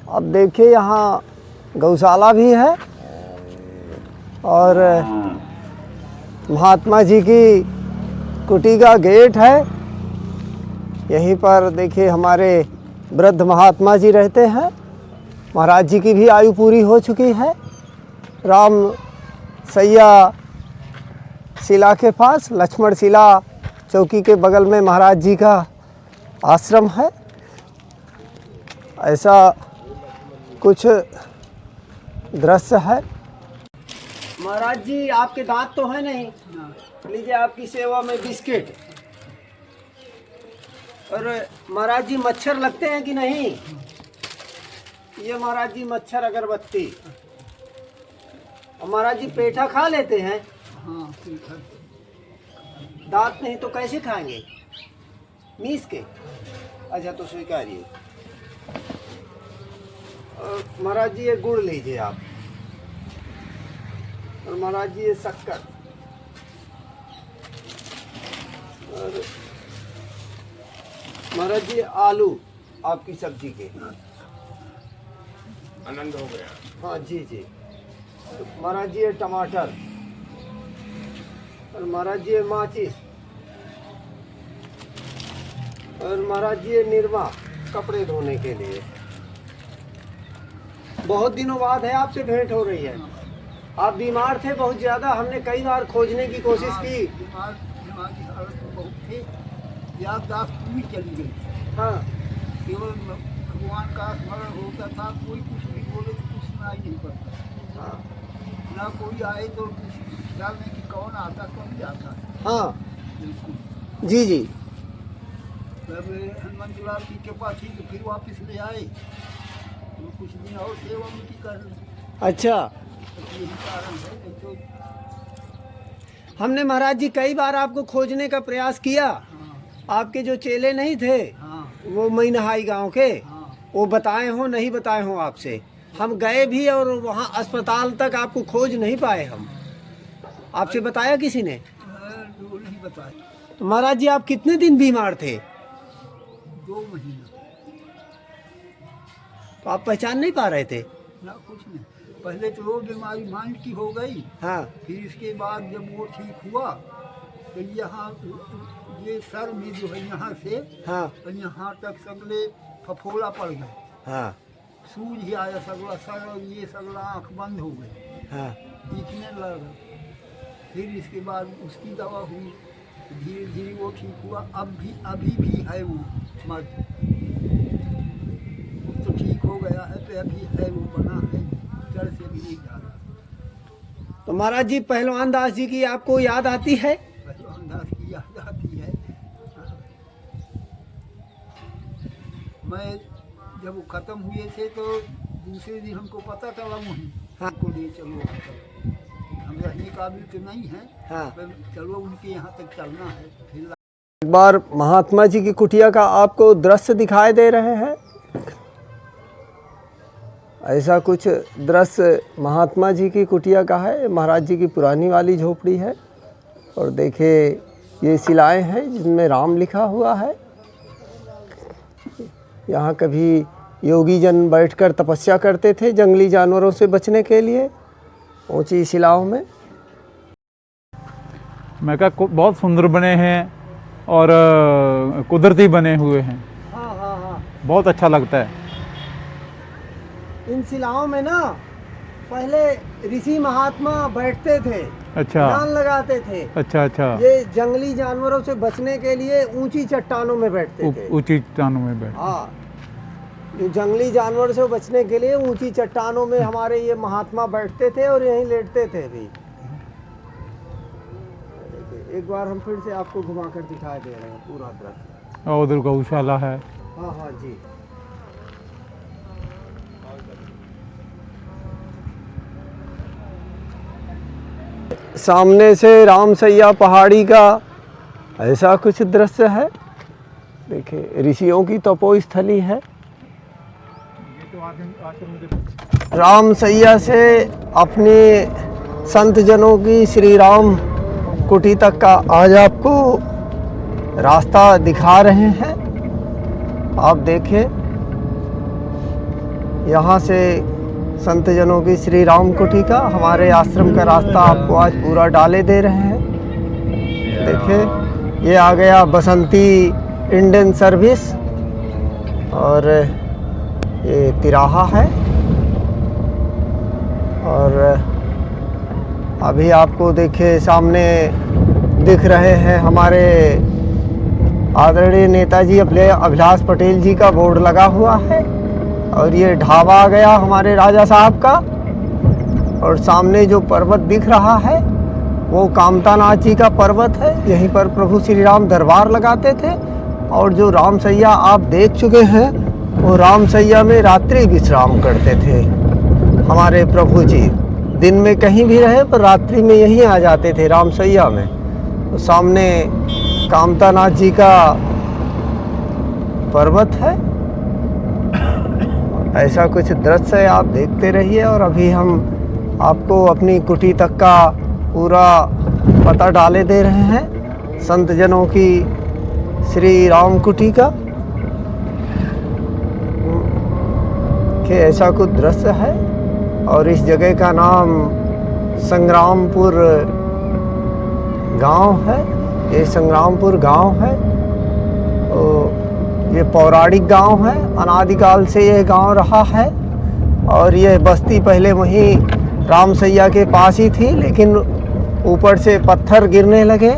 अब देखिए यहाँ गौशाला भी है और महात्मा जी की कुटी का गेट है। यहीं पर देखिए हमारे वृद्ध महात्मा जी रहते हैं। महाराज जी की भी आयु पूरी हो चुकी है। राम सैया शिला के पास लक्ष्मण शिला चौकी के बगल में महाराज जी का आश्रम है। ऐसा कुछ दृश्य है। महाराज जी आपके दांत तो है नहीं, लीजिए आपकी सेवा में बिस्किट। और महाराज जी मच्छर लगते हैं कि नहीं? ये महाराज जी मच्छर अगरबत्ती। और महाराज जी पेठा खा लेते हैं? हाँ, दांत नहीं तो कैसे खाएंगे? मीस के? अच्छा तो स्वीकारिए। महाराज जी ये गुड़ लीजिए आप। और महाराज जी ये शक्कर। और महाराज जी आलू आपकी सब्जी के। आनंद हो गया। हाँ जी जी। तो महाराज जी ये टमाटर। और महाराज जी ये माचिस। और महाराज जी ये निरमा कपड़े धोने के लिए। बहुत दिनों बाद है आपसे भेंट हो रही है। आप बीमार थे बहुत ज़्यादा, हमने कई बार खोजने की कोशिश की। बीमार की हालत तो बहुत थी, याददाश्त पूरी चली गई। हाँ केवल भगवान का स्मरण होता था, कोई कुछ भी बोले तो कुछ सुनाई नहीं पड़ता। हाँ ना कोई आए तो ख्याल में कि कौन आता कौन जाता। हाँ बिल्कुल। जी जी। तब हनुमंत लाल की कृपा थी तो फिर वापस ले आए, तो कुछ दिन और सेवा उनकी कर ली। अच्छा, यही कारण है। नहीं तो हमने महाराज जी कई बार आपको खोजने का प्रयास किया। आपके जो चेले नहीं थे हाँ वो मैनहाई गांव के, हाँ वो बताए हों नहीं बताए हों आपसे। हम गए भी और वहाँ अस्पताल तक आपको खोज नहीं पाए हम। आपसे बताया किसी ने? वो नहीं बताया। तो महाराज जी आप कितने दिन बीमार थे? 2 महीना। तो आप पहचान नहीं पा रहे थे? ना कुछ नहीं। पहले तो वो बीमारी माइंड की हो गई, हाँ फिर इसके बाद जब वो ठीक हुआ तो यहाँ ये सर में जो है यहाँ से हाँ तो यहाँ तक सगले फफोला पड़ गए, हाँ सूज ही आया सगला सर, और ये सगला आँख बंद हो गई, हाँ दिखने लगा। फिर इसके बाद उसकी दवा हुई, धीरे धीरे वो ठीक हुआ। अभी भी है वो मर्द, तो ठीक हो गया है, तो अभी है वो बना है, जड़ से भी नहीं जा रहा। तो महाराज जी पहलवान दास जी की आपको याद आती है? पहलवान दास की याद आती है। मैं जब वो खत्म हुए थे तो दूसरे दिन हमको पता चला मुझे, हाँ। हमको ले चलो, हम रहने काबिल तो नहीं है, हाँ। पर चलो उनके यहाँ तक चलना है। फिर एक बार महात्मा जी की कुटिया का आपको दृश्य दिखाई दे रहे हैं। ऐसा कुछ दृश्य महात्मा जी की कुटिया का है। महाराज जी की पुरानी वाली झोपड़ी है। और देखिए ये शिलाएं हैं जिनमें राम लिखा हुआ है। यहाँ कभी योगी जन बैठकर तपस्या करते थे जंगली जानवरों से बचने के लिए, ऊंची शिलाओं में। मैं कहा बहुत सुंदर बने हैं और कुदरती बने हुए हैं। हाँ हाँ हाँ। बहुत अच्छा लगता है। इन शिलाओं में ना पहले ऋषि महात्मा बैठते थे, अच्छा ध्यान लगाते थे। अच्छा अच्छा। ये जंगली जानवरों से बचने के लिए ऊंची चट्टानों में बैठते थे। ऊंची चट्टानों में बैठ। हाँ, ये जंगली जानवर से बचने के लिए ऊंची चट्टानों में हमारे ये महात्मा बैठते थे और यहीं लेटते थे भी। एक बार हम फिर से आपको घुमाकर दिखाई दे रहे हैं पूरा दृश्य। और उधर गौशाला है। हाँ हाँ जी। सामने से रामसैया पहाड़ी का ऐसा कुछ दृश्य है। देखिए ऋषियों की तपोस्थली है। रामसैया से अपने संत जनों की श्री राम कुटी तक का आज आपको रास्ता दिखा रहे हैं। आप देखें यहाँ से संत जनों की श्री राम कुटी का हमारे आश्रम का रास्ता आपको आज पूरा डाले दे रहे हैं। देखिए ये आ गया बसंती इंडियन सर्विस और ये तिराहा है। और अभी आपको देखिए सामने दिख रहे हैं हमारे आदरणीय नेताजी अभिलाष पटेल जी का बोर्ड लगा हुआ है। और ये ढाबा आ गया हमारे राजा साहब का। और सामने जो पर्वत दिख रहा है वो कामतानाथ जी का पर्वत है। यहीं पर प्रभु श्री राम दरबार लगाते थे। और जो रामसैया आप देख चुके हैं वो रामसैया में रात्रि विश्राम करते थे हमारे प्रभु जी। दिन में कहीं भी रहे पर रात्रि में यहीं आ जाते थे रामसैया में। तो सामने कामतानाथ जी का पर्वत है। ऐसा कुछ दृश्य आप देखते रहिए। और अभी हम आपको अपनी कुटी तक का पूरा पता डाले दे रहे हैं संत जनों की श्री राम कुटी का कि ऐसा कुछ दृश्य है। और इस जगह का नाम संग्रामपुर गांव है। ये संग्रामपुर गांव है। तो ये पौराणिक गांव है। अनादिकाल से यह गांव रहा है। और यह बस्ती पहले वहीं रामसैया के पास ही थी, लेकिन ऊपर से पत्थर गिरने लगे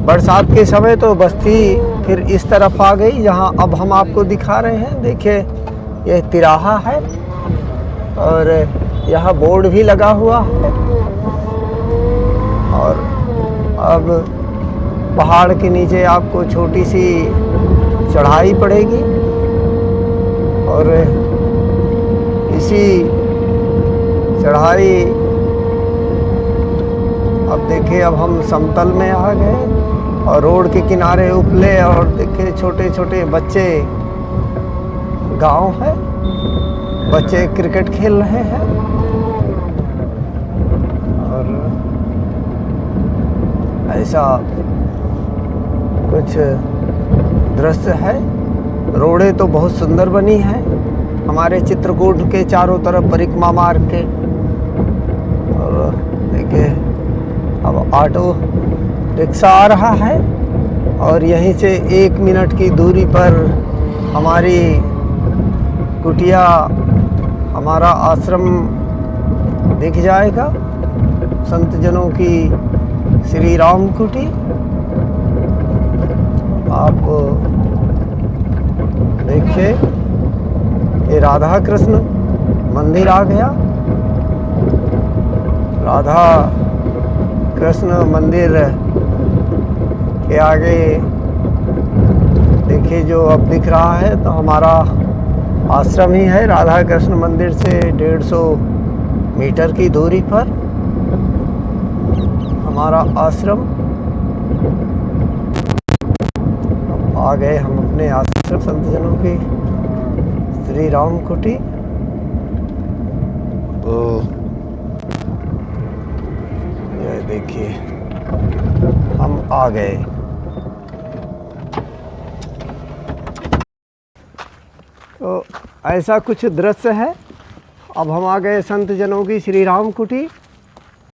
बरसात के समय तो बस्ती फिर इस तरफ आ गई जहां अब हम आपको दिखा रहे हैं। देखिए यह तिराहा है और यहाँ बोर्ड भी लगा हुआ है। और अब पहाड़ के नीचे आपको छोटी सी चढ़ाई पड़ेगी। और इसी चढ़ाई अब देखिए अब हम समतल में आ गए और रोड के किनारे उपले और देखिए छोटे छोटे बच्चे गांव है। बच्चे क्रिकेट खेल रहे हैं। और ऐसा कुछ दृश्य है। रोडें तो बहुत सुंदर बनी हैं हमारे चित्रकूट के चारों तरफ परिक्रमा मार्ग के। और देखिए अब ऑटो रिक्शा आ रहा है और यहीं से 1 मिनट की दूरी पर हमारी कुटिया हमारा आश्रम दिख जाएगा संत जनों की श्री राम कुटी। आप देखिए ये राधा कृष्ण मंदिर आ गया। राधा कृष्ण मंदिर के आगे देखिए जो अब दिख रहा है तो हमारा आश्रम ही है। राधा कृष्ण मंदिर से 150 मीटर की दूरी पर हमारा आश्रम। अब आ गए हम अपने आश्रम संत जनों की श्री राम कुटी। तो ये देखिए हम आ गए। तो ऐसा कुछ दृश्य है। अब हम आ गए संत जनों की श्री राम कुटी।